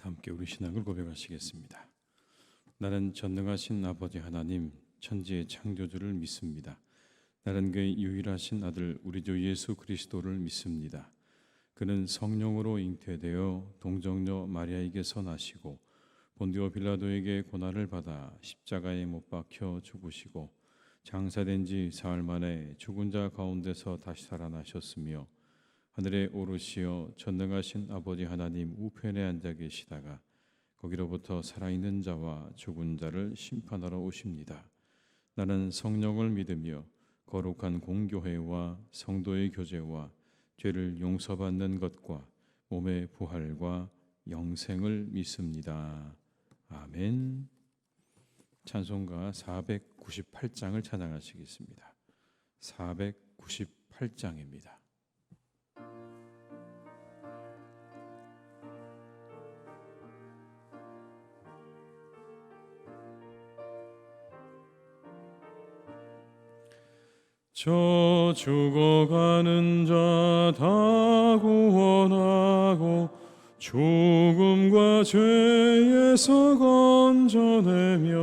함께 우리 신앙을 고백하시겠습니다. 나는 전능하신 아버지 하나님, 천지의 창조주를 믿습니다. 나는 그의 유일하신 아들 우리 주 예수 그리스도를 믿습니다. 그는 성령으로 잉태되어 동정녀 마리아에게서 나시고 본디오 빌라도에게 고난을 받아 십자가에 못 박혀 죽으시고 장사된 지 사흘 만에 죽은 자 가운데서 다시 살아나셨으며 하늘에 오르시어 전능하신 아버지 하나님 우편에 앉아 계시다가 거기로부터 살아있는 자와 죽은 자를 심판하러 오십니다. 나는 성령을 믿으며 거룩한 공교회와 성도의 교제와 죄를 용서받는 것과 몸의 부활과 영생을 믿습니다. 아멘. 찬송가 498장을 찬양하시겠습니다. 498장입니다. 저 죽어가는 자 다 구원하고 죽음과 죄에서 건져내며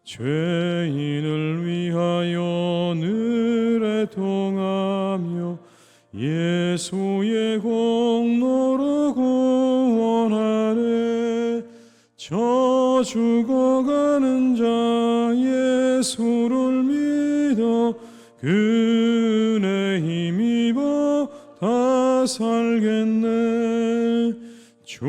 죄인을 위하여 늘 애통하며 예수의 공로로 구원하네. 저 죽어가는 자 예수를 믿어 그네 힘입어 다 살겠네. 주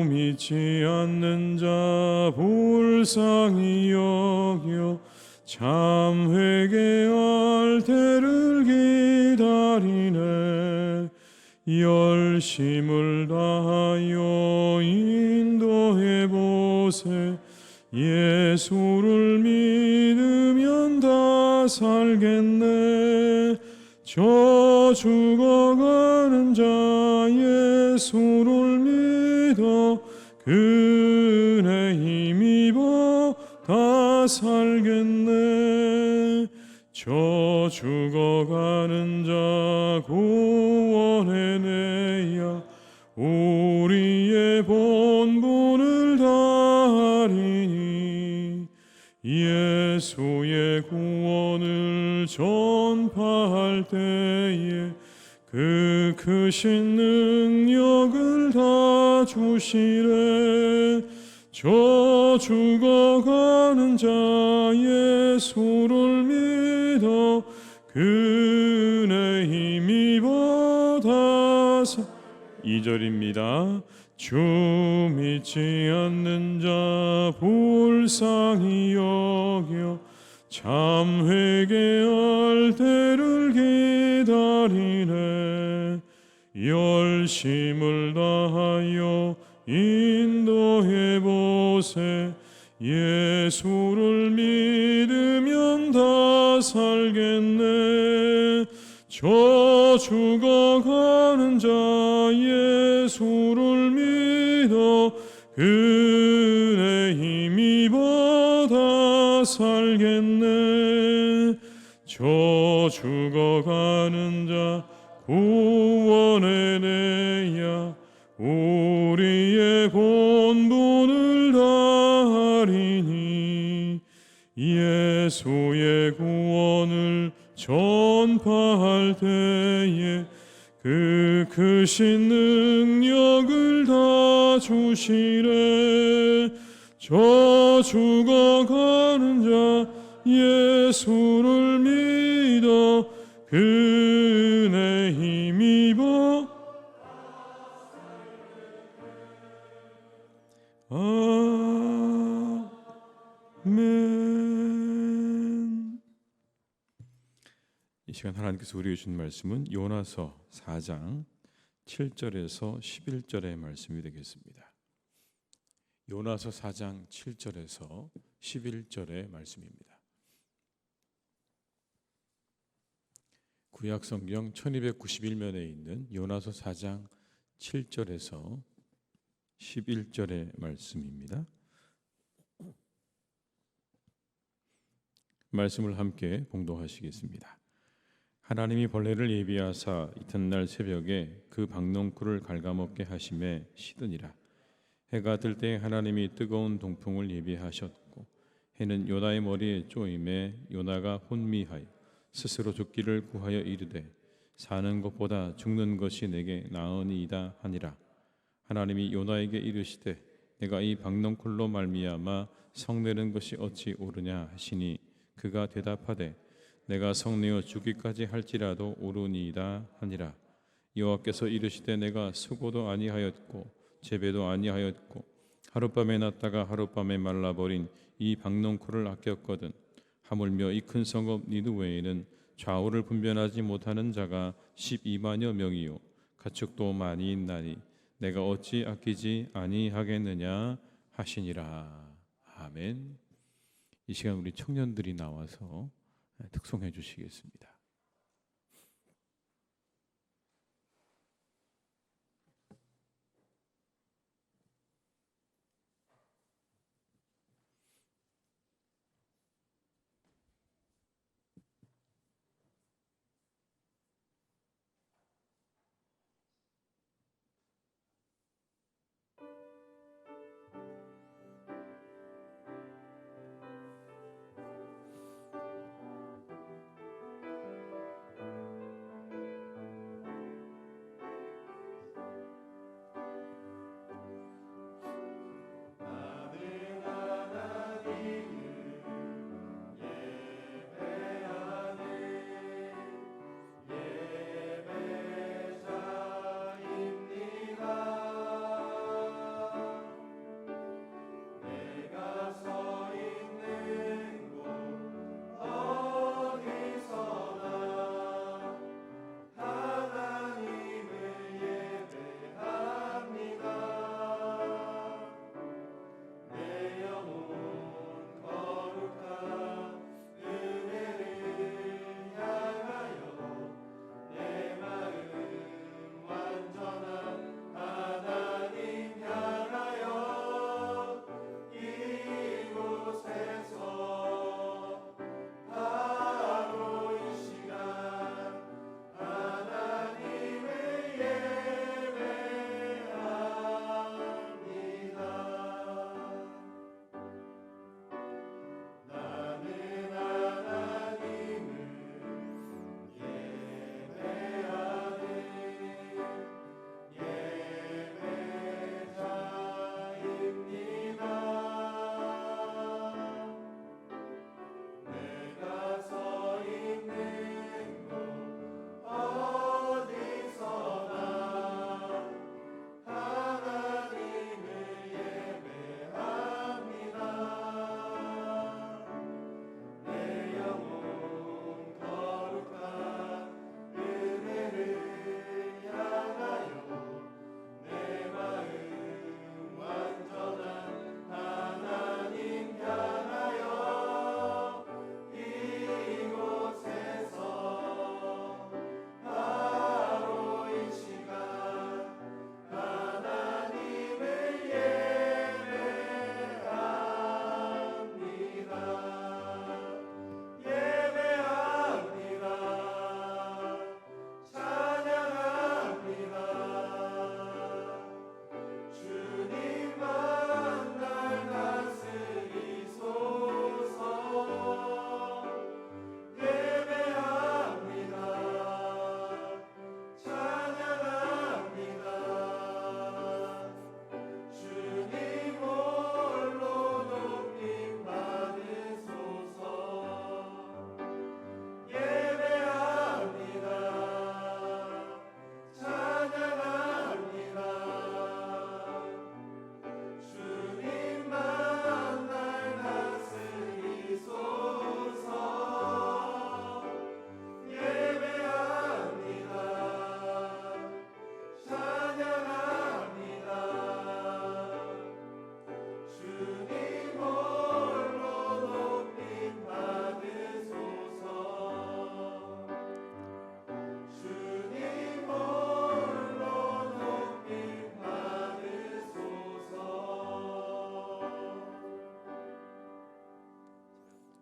믿지 않는 자 불쌍히 여겨 참 회개할 때를 기다리네. 열심을 다하여 인도해 보세. 예수를 믿으면 다 살겠네. 저 죽어가는 자 예수를 믿어 그네 힘입어 다 살겠네. 저 죽어가는 자 구원해내야 우리의 본분을 다하리니 예수의 구원을 전파할 때에 그 크신 능력을 다 주시래. 저 죽어가는 자 예수를 믿어 그네 힘입어 다 2절입니다. 주 믿지 않는 자 불쌍히 여겨 참 회개할 때를 기다리네. 열심을 다하여 인도해 보세. 예수를 믿으면 다 살겠네. 저 죽어가는 자 예수를 믿어 그네 힘입어 다 살겠네. 저 죽어가는 자 구원해내야 우리의 본분을 다하리니 예수의 구원을 전파할 때에 그 크신 능력을 다 주시래. 저 죽어가는 자 예수를 믿어 그네 힘입어 아멘. 이 시간 하나님께서 우리에게 주신 말씀은 요나서 4장 7절에서 11절의 말씀이 되겠습니다. 요나서 4장 7절에서 11절의 말씀입니다. 구약 성경 1291면에 있는 요나서 4장 7절에서 11절의 말씀입니다. 말씀을 함께 봉독하시겠습니다. 하나님이 벌레를 예비하사 이튿날 새벽에 그 박넝쿨을 갉아먹게 하심에 시드니라. 해가 들 때 하나님이 뜨거운 동풍을 예비하셨고 해는 요나의 머리에 쪼임에 요나가 혼미하여 스스로 죽기를 구하여 이르되 사는 것보다 죽는 것이 내게 나으니이다 하니라. 하나님이 요나에게 이르시되 내가 이 박농쿨로 말미암아 성내는 것이 어찌 옳으냐 하시니 그가 대답하되 내가 성내어 죽기까지 할지라도 옳으니이다 하니라. 여호와께서 이르시되 내가 수고도 아니하였고 재배도 아니하였고 하룻밤에 났다가 하룻밤에 말라버린 이 박농쿨을 아꼈거든. 하물며 이 큰 성읍 니느웨에는 좌우를 분별하지 못하는 자가 12만여 명이요 가축도 많이 있나니 내가 어찌 아끼지 아니하겠느냐 하시니라. 아멘. 이 시간 우리 청년들이 나와서 특송해 주시겠습니다.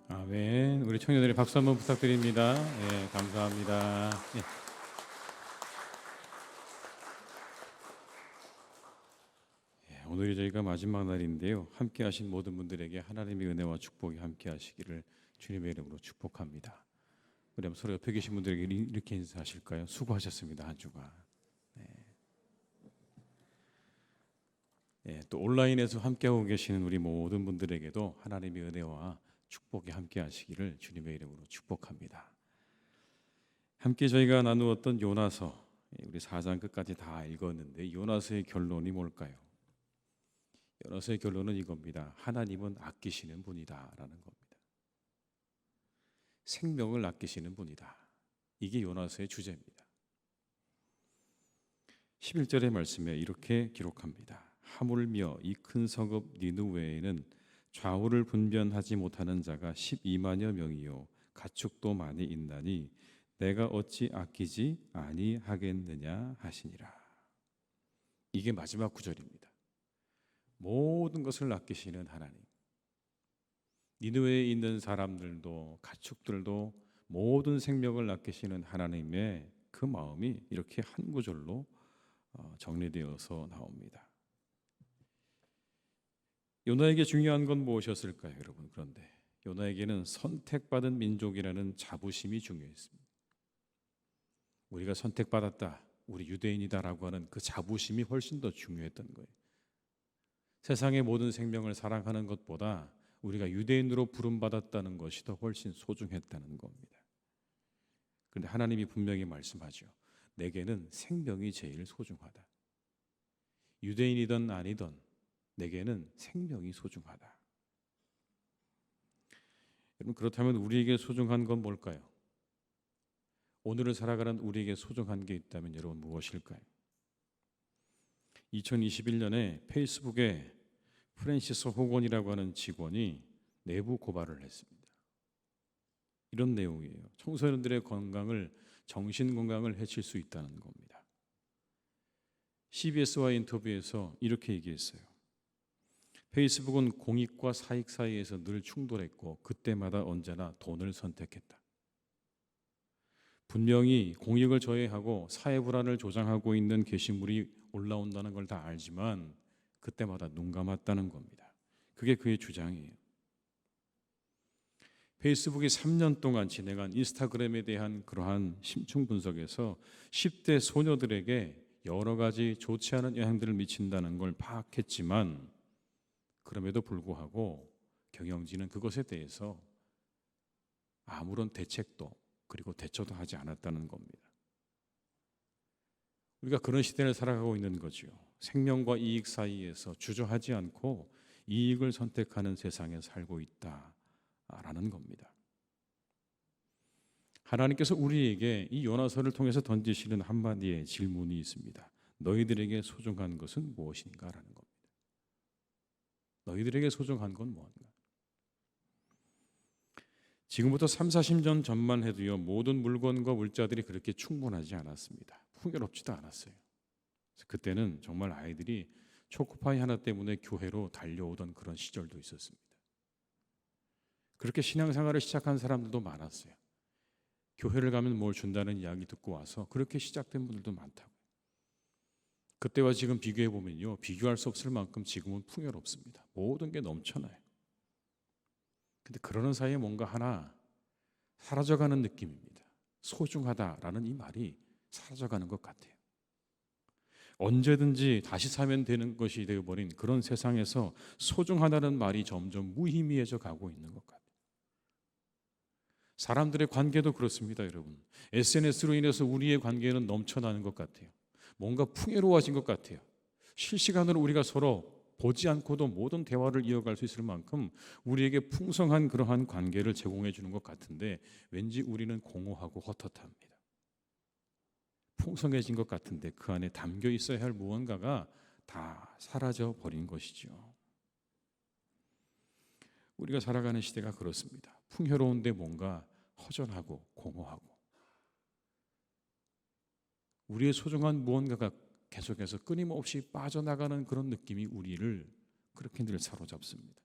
아멘. 우리 청년들의 박수 한번 부탁드립니다. 예, 감사합니다. 예. 오늘이 저희가 마지막 날인데요. 함께 하신 모든 분들에게 하나님의 은혜와 축복이 함께 하시기를 주님의 이름으로 축복합니다. 우리 한번 서로 옆에 계신 분들에게 이렇게 인사하실까요? 수고하셨습니다. 한 주간. 또 온라인에서 함께하고 계시는 우리 모든 분들에게도 하나님의 은혜와 축복이 함께 하시기를 주님의 이름으로 축복합니다. 함께 저희가 나누었던 요나서, 우리 4장 끝까지 다 읽었는데 요나서의 결론이 뭘까요? 요나서의 결론은 이겁니다. 하나님은 아끼시는 분이다라는 겁니다. 생명을 아끼시는 분이다. 이게 요나서의 주제입니다. 11절의 말씀에 이렇게 기록합니다. 하물며 이 큰 성읍 니느웨에는 좌우를 분변하지 못하는 자가 12만여 명이요 가축도 많이 있나니 내가 어찌 아끼지 아니하겠느냐 하시니라. 이게 마지막 구절입니다. 모든 것을 아끼시는 하나님, 니느웨에 있는 사람들도 가축들도 모든 생명을 아끼시는 하나님의 그 마음이 이렇게 한 구절로 정리되어서 나옵니다. 요나에게 중요한 건 무엇이었을까요, 여러분? 그런데 요나에게는 선택받은 민족이라는 자부심이 중요했습니다. 우리가 선택받았다, 우리 유대인이다라고 하는 그 자부심이 훨씬 더 중요했던 거예요. 세상의 모든 생명을 사랑하는 것보다 우리가 유대인으로 부름받았다는 것이 더 훨씬 소중했다는 겁니다. 그런데 하나님이 분명히 말씀하죠. 내게는 생명이 제일 소중하다. 유대인이든 아니든 내게는 생명이 소중하다. 여러분, 그렇다면 우리에게 소중한 건 뭘까요? 오늘을 살아가는 우리에게 소중한 게 있다면 여러분 무엇일까요? 2021년에 페이스북에 프랜시스 호건이라고 하는 직원이 내부 고발을 했습니다. 이런 내용이에요. 청소년들의 건강을, 정신 건강을 해칠 수 있다는 겁니다. CBS와 인터뷰에서 이렇게 얘기했어요. 페이스북은 공익과 사익 사이에서 늘 충돌했고 그때마다 언제나 돈을 선택했다. 분명히 공익을 저해하고 사회 불안을 조장하고 있는 게시물이 올라온다는 걸 다 알지만 그때마다 눈 감았다는 겁니다. 그게 그의 주장이에요. 페이스북이 3년 동안 진행한 인스타그램에 대한 그러한 심층 분석에서 10대 소녀들에게 여러 가지 좋지 않은 영향들을 미친다는 걸 파악했지만 그럼에도 불구하고 경영진은 그것에 대해서 아무런 대책도 그리고 대처도 하지 않았다는 겁니다. 우리가 그런 시대를 살아가고 있는 거죠. 생명과 이익 사이에서 주저하지 않고 이익을 선택하는 세상에 살고 있다라는 겁니다. 하나님께서 우리에게 이 요나서를 통해서 던지시는 한마디의 질문이 있습니다. 너희들에게 소중한 것은 무엇인가라는 겁니다. 너희들에게 소중한 건 무엇인가? 지금부터 30-40년 전만 해도요, 모든 물건과 물자들이 그렇게 충분하지 않았습니다. 풍요롭지도 않았어요. 그때는 정말 아이들이 초코파이 하나 때문에 교회로 달려오던 그런 시절도 있었습니다. 그렇게 신앙생활을 시작한 사람들도 많았어요. 교회를 가면 뭘 준다는 이야기 듣고 와서 그렇게 시작된 분들도 많다고. 그때와 지금 비교해 보면요, 비교할 수 없을 만큼 지금은 풍요롭습니다. 모든 게 넘쳐나요. 근데 그러는 사이에 뭔가 하나 사라져가는 느낌입니다. 소중하다라는 이 말이 사라져가는 것 같아요. 언제든지 다시 사면 되는 것이 되어버린 그런 세상에서 소중하다는 말이 점점 무의미해져 가고 있는 것 같아요. 사람들의 관계도 그렇습니다, 여러분. SNS로 인해서 우리의 관계는 넘쳐나는 것 같아요. 뭔가 풍요로워진 것 같아요. 실시간으로 우리가 서로 보지 않고도 모든 대화를 이어갈 수 있을 만큼 우리에게 풍성한 그러한 관계를 제공해 주는 것 같은데 왠지 우리는 공허하고 헛헛합니다. 풍성해진 것 같은데 그 안에 담겨 있어야 할 무언가가 다 사라져 버린 것이죠. 우리가 살아가는 시대가 그렇습니다. 풍요로운데 뭔가 허전하고 공허하고 우리의 소중한 무언가가 계속해서 끊임없이 빠져나가는 그런 느낌이 우리를 그렇게 늘 사로잡습니다.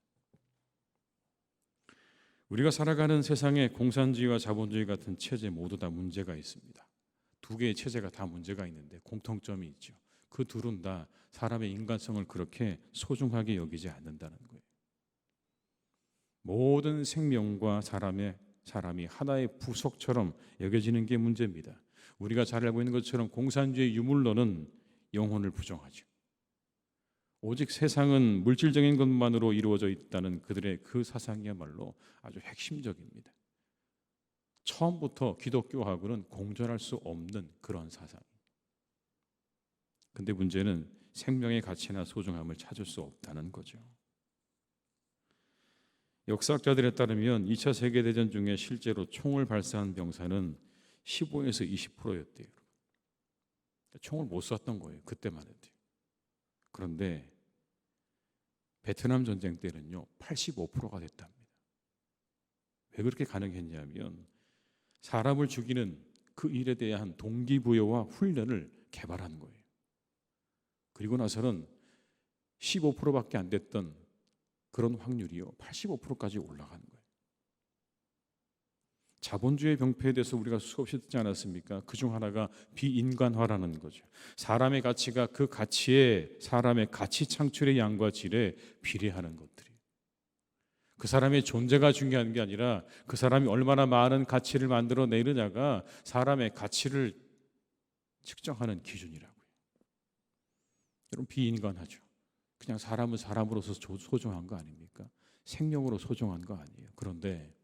우리가 살아가는 세상에 공산주의와 자본주의 같은 체제 모두 다 문제가 있습니다. 두 개의 체제가 다 문제가 있는데 공통점이 있죠. 그 둘은 다 사람의 인간성을 그렇게 소중하게 여기지 않는다는 거예요. 모든 생명과 사람이 하나의 부속처럼 여겨지는 게 문제입니다. 우리가 잘 알고 있는 것처럼 공산주의 유물론은 영혼을 부정하죠. 오직 세상은 물질적인 것만으로 이루어져 있다는 그들의 그 사상이야말로 아주 핵심적입니다. 처음부터 기독교하고는 공존할 수 없는 그런 사상. 근데 문제는 생명의 가치나 소중함을 찾을 수 없다는 거죠. 역사학자들에 따르면 2차 세계대전 중에 실제로 총을 발사한 병사는 15에서 20%였대요. 총을 못 쐈던 거예요. 그때만 해도. 그런데 베트남 전쟁 때는요 85%가 됐답니다. 왜 그렇게 가능했냐면 사람을 죽이는 그 일에 대한 동기부여와 훈련을 개발한 거예요. 그리고 나서는 15%밖에 안 됐던 그런 확률이요 85%까지 올라간 거예요. 자본주의 병폐에 대해서 우리가 수없이 듣지 않았습니까? 그중 하나가 비인간화라는 거죠. 사람의 가치가 그 가치에 사람의 가치 창출의 양과 질에 비례하는 것들이에요. 그 사람의 존재가 중요한 게 아니라 그 사람이 얼마나 많은 가치를 만들어내느냐가 사람의 가치를 측정하는 기준이라고요. 여러분 비인간하죠. 그냥 사람은 사람으로서 소중한 거 아닙니까? 생명으로 소중한 거 아니에요. 그런데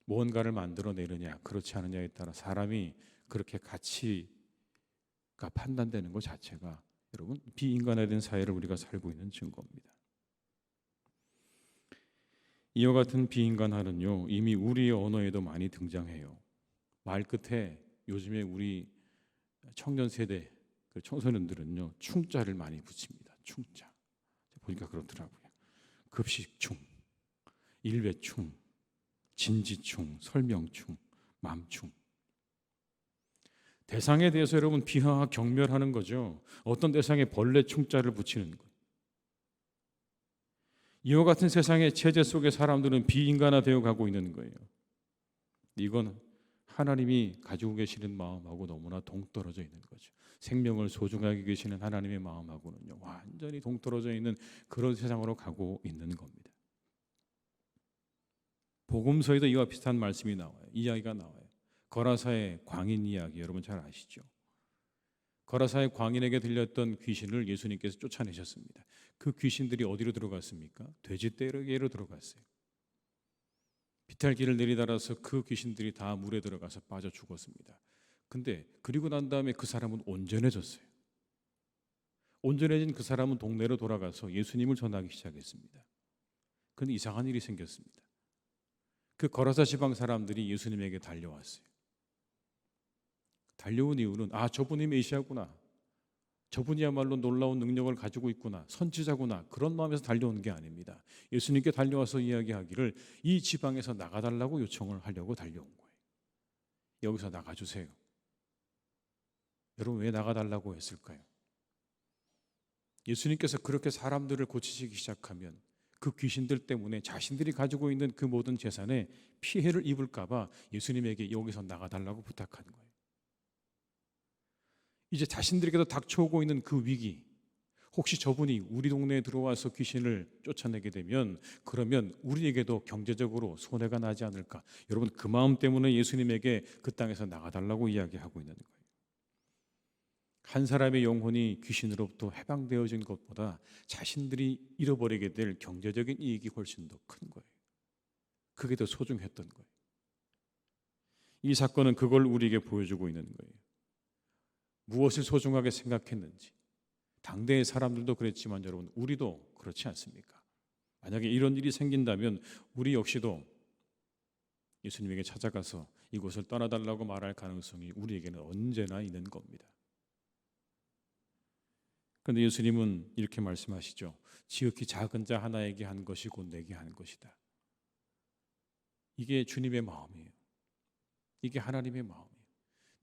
무언가를 만들어내느냐 그렇지 않느냐에 따라 사람이 그렇게 가치가 판단되는 것 자체가 여러분 비인간화된 사회를 우리가 살고 있는 증거입니다. 이와 같은 비인간화는요 이미 우리의 언어에도 많이 등장해요. 말 끝에 요즘에 우리 청년 세대 그 청소년들은요 충자를 많이 붙입니다. 충자 보니까 그렇더라고요. 급식충, 일배충, 진지충, 설명충, 맘충. 대상에 대해서 여러분 비하하 경멸하는 거죠. 어떤 대상에 벌레 충자를 붙이는 거예요. 이와 같은 세상의 체제 속에 사람들은 비인간화되어 가고 있는 거예요. 이건 하나님이 가지고 계시는 마음하고 너무나 동떨어져 있는 거죠. 생명을 소중하게 계시는 하나님의 마음하고는요 완전히 동떨어져 있는 그런 세상으로 가고 있는 겁니다. 복음서에도 이와 비슷한 말씀이 나와요. 이야기가 나와요. 거라사의 광인 이야기 여러분 잘 아시죠? 거라사의 광인에게 들렸던 귀신을 예수님께서 쫓아내셨습니다. 그 귀신들이 어디로 들어갔습니까? 돼지떼르게로 들어갔어요. 비탈길을 내리달아서 그 귀신들이 다 물에 들어가서 빠져 죽었습니다. 근데 그리고 난 다음에 그 사람은 온전해졌어요. 온전해진 그 사람은 동네로 돌아가서 예수님을 전하기 시작했습니다. 그런데 이상한 일이 생겼습니다. 그 거라사 지방 사람들이 예수님에게 달려왔어요. 달려온 이유는 저분이 메시아구나. 저분이야말로 놀라운 능력을 가지고 있구나. 선지자구나. 그런 마음에서 달려온 게 아닙니다. 예수님께 달려와서 이야기하기를 이 지방에서 나가달라고 요청을 하려고 달려온 거예요. 여기서 나가주세요. 여러분 왜 나가달라고 했을까요? 예수님께서 그렇게 사람들을 고치시기 시작하면 그 귀신들 때문에 자신들이 가지고 있는 그 모든 재산에 피해를 입을까 봐 예수님에게 여기서 나가달라고 부탁한 거예요. 이제 자신들에게도 닥쳐오고 있는 그 위기, 혹시 저분이 우리 동네에 들어와서 귀신을 쫓아내게 되면 그러면 우리에게도 경제적으로 손해가 나지 않을까. 여러분 그 마음 때문에 예수님에게 그 땅에서 나가달라고 이야기하고 있는 거예요. 한 사람의 영혼이 귀신으로부터 해방되어진 것보다 자신들이 잃어버리게 될 경제적인 이익이 훨씬 더 큰 거예요. 그게 더 소중했던 거예요. 이 사건은 그걸 우리에게 보여주고 있는 거예요. 무엇을 소중하게 생각했는지. 당대의 사람들도 그랬지만 여러분 우리도 그렇지 않습니까? 만약에 이런 일이 생긴다면 우리 역시도 예수님에게 찾아가서 이곳을 떠나달라고 말할 가능성이 우리에게는 언제나 있는 겁니다. 그런데 예수님은 이렇게 말씀하시죠. 지극히 작은 자 하나에게 한 것이 곧 내게 한 것이다. 이게 주님의 마음이에요. 이게 하나님의 마음이에요.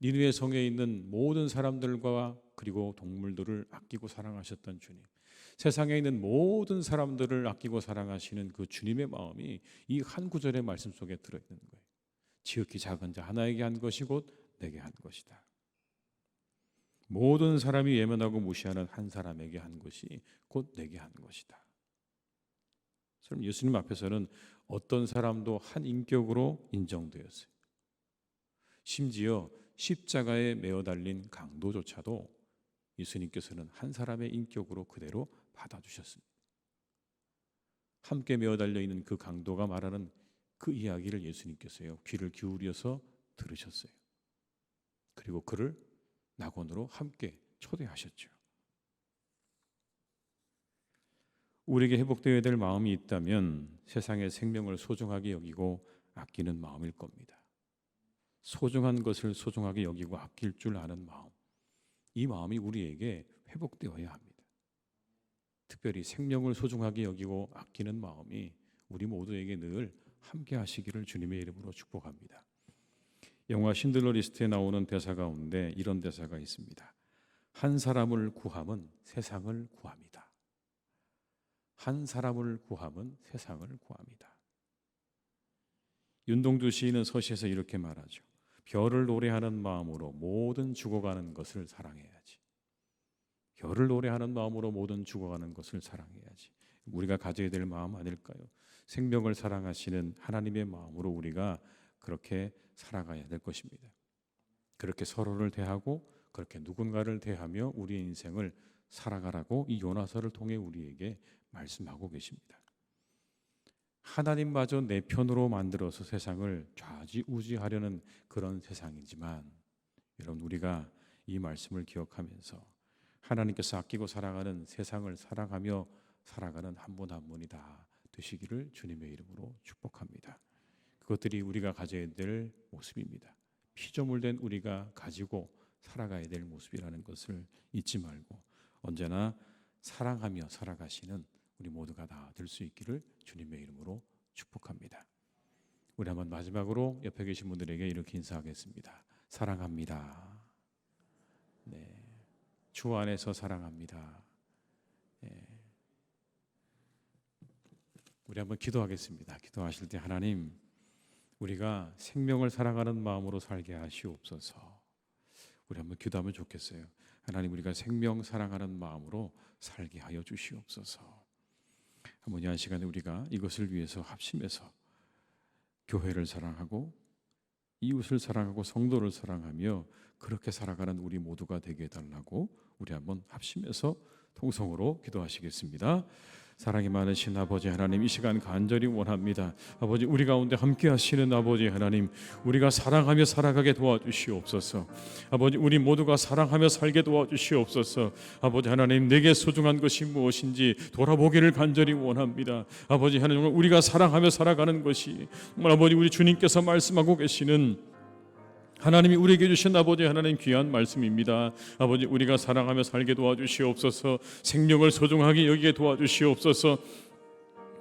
니느웨 성에 있는 모든 사람들과 그리고 동물들을 아끼고 사랑하셨던 주님, 세상에 있는 모든 사람들을 아끼고 사랑하시는 그 주님의 마음이 이 한 구절의 말씀 속에 들어있는 거예요. 지극히 작은 자 하나에게 한 것이 곧 내게 한 것이다. 모든 사람이 외면하고 무시하는 한 사람에게 한 것이 곧 내게 한 것이다. 그럼 예수님 앞에서는 어떤 사람도 한 인격으로 인정되었어요. 심지어 십자가에 매어 달린 강도조차도 예수님께서는 한 사람의 인격으로 그대로 받아주셨습니다. 함께 매어 달려 있는 그 강도가 말하는 그 이야기를 예수님께서요 귀를 기울여서 들으셨어요. 그리고 그를 낙원으로 함께 초대하셨죠. 우리에게 회복되어야 될 마음이 있다면 세상의 생명을 소중하게 여기고 아끼는 마음일 겁니다. 소중한 것을 소중하게 여기고 아낄 줄 아는 마음, 이 마음이 우리에게 회복되어야 합니다. 특별히 생명을 소중하게 여기고 아끼는 마음이 우리 모두에게 늘 함께 하시기를 주님의 이름으로 축복합니다. 영화 신들러 리스트에 나오는 대사 가운데 이런 대사가 있습니다. 한 사람을 구함은 세상을 구합니다. 한 사람을 구함은 세상을 구합니다. 윤동주 시인은 서시에서 이렇게 말하죠. 별을 노래하는 마음으로 모든 죽어가는 것을 사랑해야지. 별을 노래하는 마음으로 모든 죽어가는 것을 사랑해야지. 우리가 가져야 될 마음 아닐까요? 생명을 사랑하시는 하나님의 마음으로 우리가 그렇게 살아가야 될 것입니다. 그렇게 서로를 대하고 그렇게 누군가를 대하며 우리의 인생을 살아가라고 이 요나서를 통해 우리에게 말씀하고 계십니다. 하나님마저 내 편으로 만들어서 세상을 좌지우지하려는 그런 세상이지만 여러분, 우리가 이 말씀을 기억하면서 하나님께서 아끼고 사랑하는 세상을 사랑하며 살아가는 한 분 한 분이 다 되시기를 주님의 이름으로 축복합니다. 그것들이 우리가 가져야 될 모습입니다. 피조물된 우리가 가지고 살아가야 될 모습이라는 것을 잊지 말고 언제나 사랑하며 살아가시는 우리 모두가 다 될 수 있기를 주님의 이름으로 축복합니다. 우리 한번 마지막으로 옆에 계신 분들에게 이렇게 인사하겠습니다. 사랑합니다. 네, 주 안에서 사랑합니다. 네. 우리 한번 기도하겠습니다. 기도하실 때 하나님, 우리가 생명을 사랑하는 마음으로 살게 하시옵소서. 우리 한번 기도하면 좋겠어요. 하나님, 우리가 생명 사랑하는 마음으로 살게 하여 주시옵소서. 한번 이 시간에 우리가 이것을 위해서 합심해서 교회를 사랑하고 이웃을 사랑하고 성도를 사랑하며 그렇게 살아가는 우리 모두가 되게 해달라고 우리 한번 합심해서 통성으로 기도하시겠습니다. 사랑이 많으신 아버지 하나님, 이 시간 간절히 원합니다. 아버지, 우리 가운데 함께 하시는 아버지 하나님, 우리가 사랑하며 살아가게 도와주시옵소서. 아버지, 우리 모두가 사랑하며 살게 도와주시옵소서. 아버지 하나님, 내게 소중한 것이 무엇인지 돌아보기를 간절히 원합니다. 아버지 하나님, 우리가 사랑하며 살아가는 것이 정말 아버지 우리 주님께서 말씀하고 계시는 하나님이 우리에게 주신 아버지 하나님 귀한 말씀입니다. 아버지, 우리가 사랑하며 살게 도와주시옵소서. 생명을 소중하게 여기게 도와주시옵소서.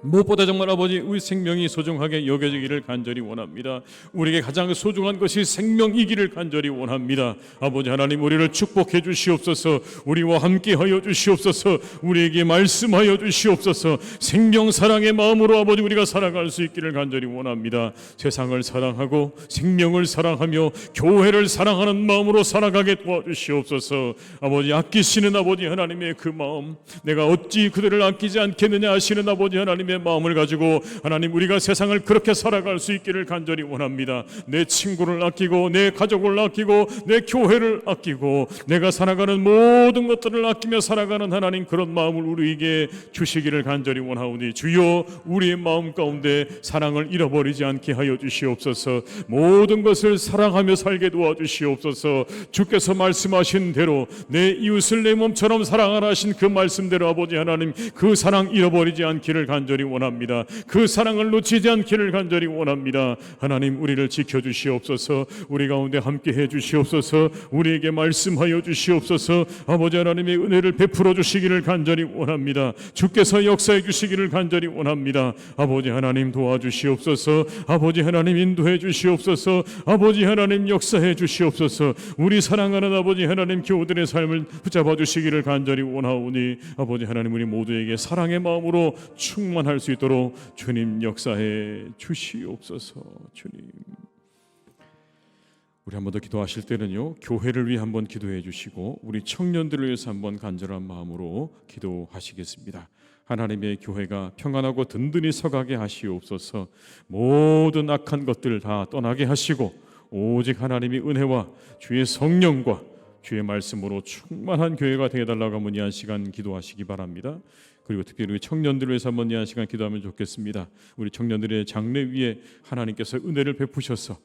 무엇보다 정말 아버지 우리 생명이 소중하게 여겨지기를 간절히 원합니다. 우리에게 가장 소중한 것이 생명이기를 간절히 원합니다. 아버지 하나님, 우리를 축복해 주시옵소서. 우리와 함께 하여 주시옵소서. 우리에게 말씀하여 주시옵소서. 생명 사랑의 마음으로 아버지 우리가 살아갈 수 있기를 간절히 원합니다. 세상을 사랑하고 생명을 사랑하며 교회를 사랑하는 마음으로 살아가게 도와주시옵소서. 아버지, 아끼시는 아버지 하나님의 그 마음, 내가 어찌 그들을 아끼지 않겠느냐 하시는 아버지 하나님 마음을 가지고 하나님, 우리가 세상을 그렇게 살아갈 수 있기를 간절히 원합니다. 내 친구를 아끼고 내 가족을 아끼고 내 교회를 아끼고 내가 살아가는 모든 것들을 아끼며 살아가는 하나님, 그런 마음을 우리에게 주시기를 간절히 원하오니 주여, 우리의 마음 가운데 사랑을 잃어버리지 않게 하여 주시옵소서. 모든 것을 사랑하며 살게 도와주시옵소서. 주께서 말씀하신 대로 내 이웃을 내 몸처럼 사랑하라 하신 그 말씀대로 아버지 하나님, 그 사랑 잃어버리지 않기를 간절히 원합니다. 그 사랑을 놓치지 않기를 간절히 원합니다. 하나님, 우리를 지켜주시옵소서. 우리 가운데 함께해 주시옵소서. 우리에게 말씀하여 주시옵소서. 아버지 하나님의 은혜를 베풀어 주시기를 간절히 원합니다. 주께서 역사해 주시기를 간절히 원합니다. 아버지 하나님, 도와주시옵소서. 아버지 하나님, 인도해 주시옵소서. 아버지 하나님, 역사해 주시옵소서. 우리 사랑하는 아버지 하나님, 교우들의 삶을 붙잡아 주시기를 간절히 원하오니 아버지 하나님, 우리 모두에게 사랑의 마음으로 충만할 수 있도록 주님 역사해 주시옵소서. 주님, 우리 한 번 더 기도하실 때는요, 교회를 위해 한번 기도해 주시고 우리 청년들을 위해서 한번 간절한 마음으로 기도하시겠습니다. 하나님의 교회가 평안하고 든든히 서가게 하시옵소서. 모든 악한 것들 다 떠나게 하시고 오직 하나님의 은혜와 주의 성령과 주의 말씀으로 충만한 교회가 되어달라고 한번 이 한 시간 기도하시기 바랍니다. 그리고 특별히 우리 청년들을 위해서 한번 이 한 시간 기도하면 좋겠습니다. 우리 청년들의 장래 위에 하나님께서 은혜를 베푸셔서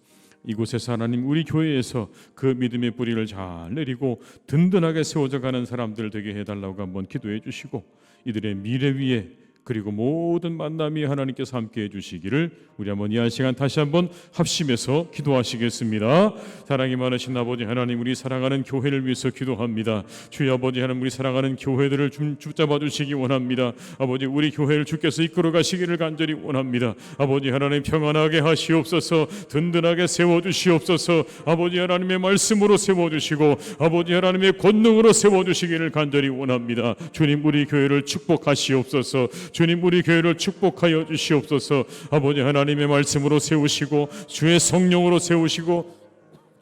이곳에서 하나님 우리 교회에서 그 믿음의 뿌리를 잘 내리고 든든하게 세워져 가는 사람들 되게 해달라고 한번 기도해 주시고 이들의 미래 위에 그리고 모든 만남이 하나님께서 함께해 주시기를 우리 한번 이 한 시간 다시 한번 합심해서 기도하시겠습니다. 사랑이 많으신 아버지 하나님, 우리 사랑하는 교회를 위해서 기도합니다. 주여 아버지 하나님, 우리 사랑하는 교회들을 붙잡아 주시기 원합니다. 아버지, 우리 교회를 주께서 이끌어 가시기를 간절히 원합니다. 아버지 하나님, 평안하게 하시옵소서. 든든하게 세워 주시옵소서. 아버지 하나님의 말씀으로 세워 주시고 아버지 하나님의 권능으로 세워 주시기를 간절히 원합니다. 주님, 우리 교회를 축복하시옵소서. 주님, 우리 교회를 축복하여 주시옵소서. 아버지 하나님의 말씀으로 세우시고 주의 성령으로 세우시고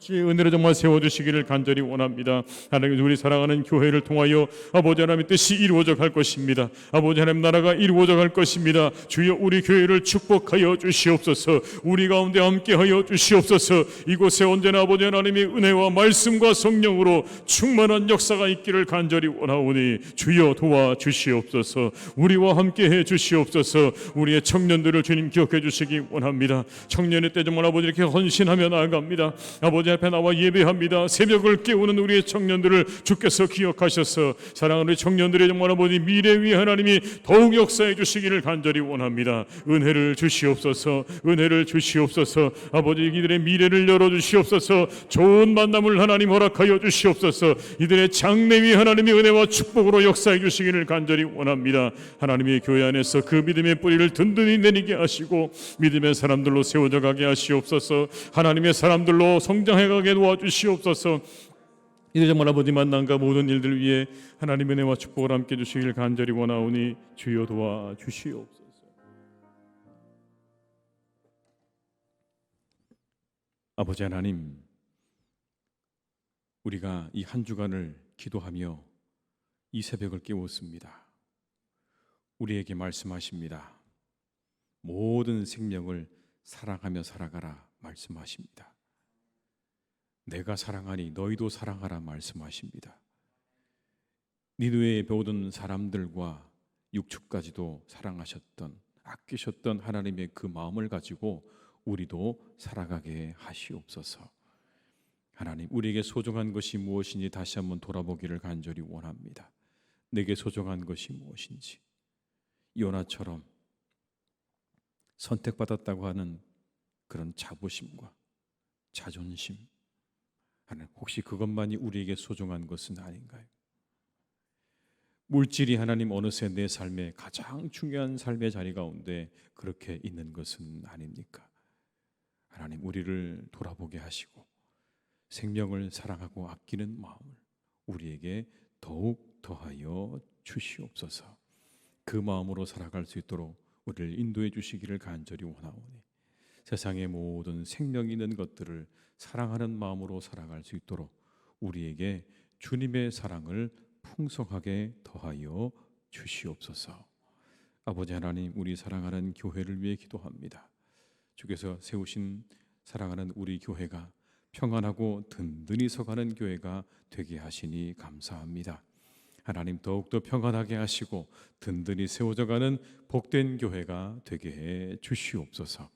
주의 은혜로 정말 세워주시기를 간절히 원합니다. 하나님, 우리 사랑하는 교회를 통하여 아버지 하나님의 뜻이 이루어져 갈 것입니다. 아버지 하나님 나라가 이루어져 갈 것입니다. 주여 우리 교회를 축복하여 주시옵소서. 우리 가운데 함께하여 주시옵소서. 이곳에 언제나 아버지 하나님의 은혜와 말씀과 성령으로 충만한 역사가 있기를 간절히 원하오니 주여 도와주시옵소서. 우리와 함께해 주시옵소서. 우리의 청년들을 주님 기억해 주시기 원합니다. 청년의 때 정말 아버지 이렇게 헌신하며 나아갑니다. 아버지 앞에 나와 예배합니다. 새벽을 깨우는 우리의 청년들을 주께서 기억하셔서 사랑하는 우리 청년들의 정말 아버지 미래 위에 하나님이 더욱 역사해 주시기를 간절히 원합니다. 은혜를 주시옵소서. 은혜를 주시옵소서. 아버지, 이들의 미래를 열어주시옵소서. 좋은 만남을 하나님 허락하여 주시옵소서. 이들의 장래 위에 하나님의 은혜와 축복으로 역사해 주시기를 간절히 원합니다. 하나님의 교회 안에서 그 믿음의 뿌리를 든든히 내리게 하시고 믿음의 사람들로 세워져 가게 하시옵소서. 하나님의 사람들로 성장해 가게 도와주시옵소서. 이제 정말 아버지 만남과 모든 일들 위해 하나님의 은혜와 축복을 함께 주시길 간절히 원하오니 주여 도와주시옵소서. 아버지 하나님, 우리가 이 한 주간을 기도하며 이 새벽을 깨웠습니다. 우리에게 말씀하십니다. 모든 생명을 사랑하며 살아가라 말씀하십니다. 내가 사랑하니 너희도 사랑하라 말씀하십니다. 니느웨의 모든 사람들과 육축까지도 사랑하셨던, 아끼셨던 하나님의 그 마음을 가지고 우리도 살아가게 하시옵소서. 하나님, 우리에게 소중한 것이 무엇인지 다시 한번 돌아보기를 간절히 원합니다. 내게 소중한 것이 무엇인지, 요나처럼 선택받았다고 하는 그런 자부심과 자존심, 혹시 그것만이 우리에게 소중한 것은 아닌가요? 물질이 하나님 어느새 내 삶의 가장 중요한 삶의 자리 가운데 그렇게 있는 것은 아닙니까? 하나님, 우리를 돌아보게 하시고 생명을 사랑하고 아끼는 마음을 우리에게 더욱 더하여 주시옵소서. 그 마음으로 살아갈 수 있도록 우리를 인도해 주시기를 간절히 원하오니 세상의 모든 생명 있는 것들을 사랑하는 마음으로 살아갈 수 있도록 우리에게 주님의 사랑을 풍성하게 더하여 주시옵소서. 아버지 하나님, 우리 사랑하는 교회를 위해 기도합니다. 주께서 세우신 사랑하는 우리 교회가 평안하고 든든히 서가는 교회가 되게 하시니 감사합니다. 하나님, 더욱더 평안하게 하시고 든든히 세워져가는 복된 교회가 되게 해 주시옵소서.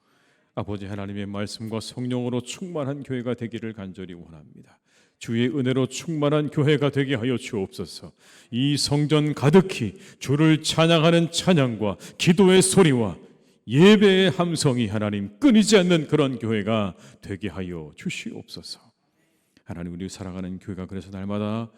아버지 하나님의 말씀과 성령으로 충만한 교회가 되기를 간절히 원합니다. 주의 은혜로 충만한 교회가 되게 하여 주옵소서. 이 성전 가득히 주를 찬양하는 찬양과 기도의 소리와 예배의 함성이 하나님 끊이지 않는 그런 교회가 되게 하여 주시옵소서. 하나님, 우리 사랑하는 교회가 그래서 날마다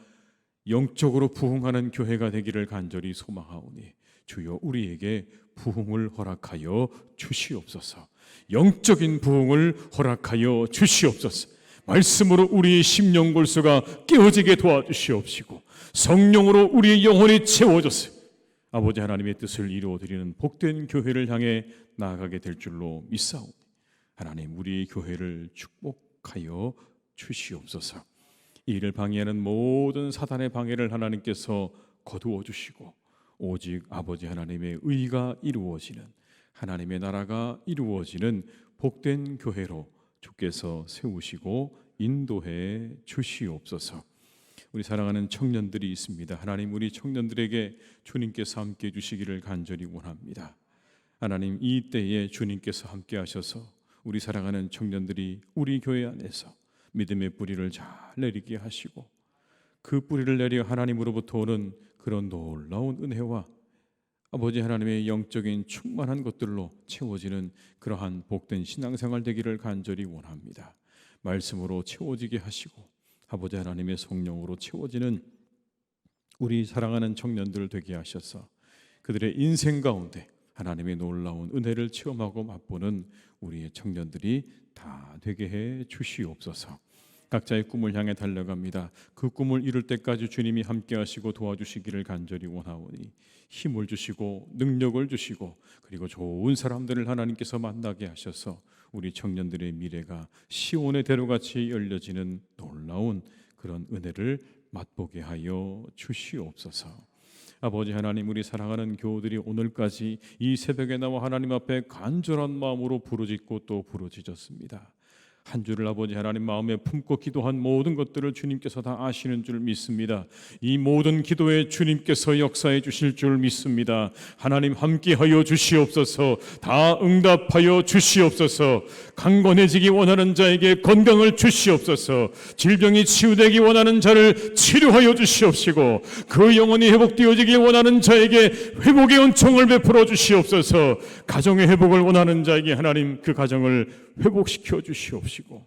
영적으로 부흥하는 교회가 되기를 간절히 소망하오니 주여 우리에게 부흥을 허락하여 주시옵소서. 영적인 부흥을 허락하여 주시옵소서. 말씀으로 우리의 심령골수가 깨어지게 도와주시옵시고 성령으로 우리의 영혼이 채워져서 아버지 하나님의 뜻을 이루어드리는 복된 교회를 향해 나아가게 될 줄로 믿사오니 하나님, 우리 교회를 축복하여 주시옵소서. 이 일을 방해하는 모든 사단의 방해를 하나님께서 거두어 주시고 오직 아버지 하나님의 의가 이루어지는, 하나님의 나라가 이루어지는 복된 교회로 주께서 세우시고 인도해 주시옵소서. 우리 사랑하는 청년들이 있습니다. 하나님, 우리 청년들에게 주님께서 함께 해주시기를 간절히 원합니다. 하나님, 이 때에 주님께서 함께 하셔서 우리 사랑하는 청년들이 우리 교회 안에서 믿음의 뿌리를 잘 내리게 하시고, 그 뿌리를 내려 하나님으로부터 오는 그런 놀라운 은혜와 아버지 하나님의 영적인 충만한 것들로 채워지는 그러한 복된 신앙생활 되기를 간절히 원합니다. 말씀으로 채워지게 하시고 아버지 하나님의 성령으로 채워지는 우리 사랑하는 청년들 되게 하셔서 그들의 인생 가운데 하나님의 놀라운 은혜를 체험하고 맛보는 우리의 청년들이 다 되게 해 주시옵소서. 각자의 꿈을 향해 달려갑니다. 그 꿈을 이룰 때까지 주님이 함께 하시고 도와주시기를 간절히 원하오니 힘을 주시고 능력을 주시고 그리고 좋은 사람들을 하나님께서 만나게 하셔서 우리 청년들의 미래가 시온의 대로같이 열려지는 놀라운 그런 은혜를 맛보게 하여 주시옵소서. 아버지 하나님, 우리 사랑하는 교우들이 오늘까지 이 새벽에 나와 하나님 앞에 간절한 마음으로 부르짖고 또 부르짖었습니다. 한 주를 아버지 하나님 마음에 품고 기도한 모든 것들을 주님께서 다 아시는 줄 믿습니다. 이 모든 기도에 주님께서 역사해 주실 줄 믿습니다. 하나님 함께하여 주시옵소서. 다 응답하여 주시옵소서. 강건해지기 원하는 자에게 건강을 주시옵소서. 질병이 치유되기 원하는 자를 치료하여 주시옵시고, 그 영혼이 회복되어지기 원하는 자에게 회복의 은총을 베풀어 주시옵소서. 가정의 회복을 원하는 자에게 하나님 그 가정을 회복시켜 주시옵시고,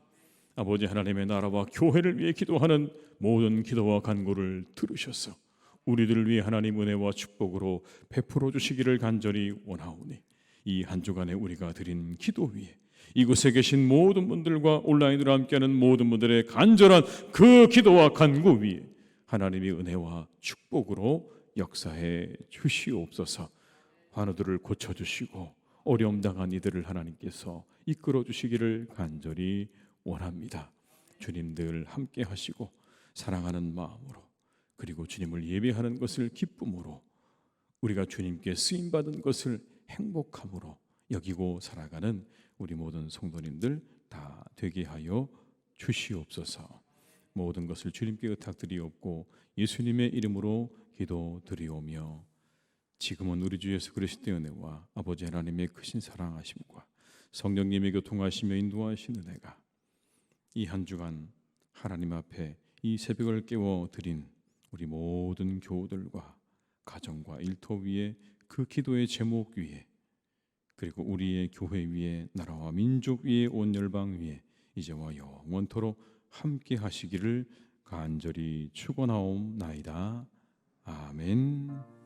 아버지 하나님의 나라와 교회를 위해 기도하는 모든 기도와 간구를 들으셔서 우리들을 위해 하나님 은혜와 축복으로 베풀어 주시기를 간절히 원하오니, 이 한 주간에 우리가 드린 기도 위에 이곳에 계신 모든 분들과 온라인으로 함께하는 모든 분들의 간절한 그 기도와 간구 위에 하나님의 은혜와 축복으로 역사해 주시옵소서. 환우들을 고쳐주시고 어려움 당한 이들을 하나님께서 이끌어 주시기를 간절히 원합니다. 주님들 함께 하시고 사랑하는 마음으로, 그리고 주님을 예배하는 것을 기쁨으로, 우리가 주님께 쓰임받은 것을 행복함으로 여기고 살아가는 우리 모든 성도님들 다 되게 하여 주시옵소서. 모든 것을 주님께 의탁드리옵고 예수님의 이름으로 기도드리오며, 지금은 우리 주 예수 그리스도의 은혜와 아버지 하나님의 크신 사랑하심과 성령님의 교통하시며 인도하시는 은혜가 이 한 주간 하나님 앞에 이 새벽을 깨워 드린 우리 모든 교우들과 가정과 일터 위에, 그 기도의 제목 위에, 그리고 우리의 교회 위에, 나라와 민족 위에, 온 열방 위에 이제와 영원토록 함께 하시기를 간절히 축원하옵나이다. 아멘.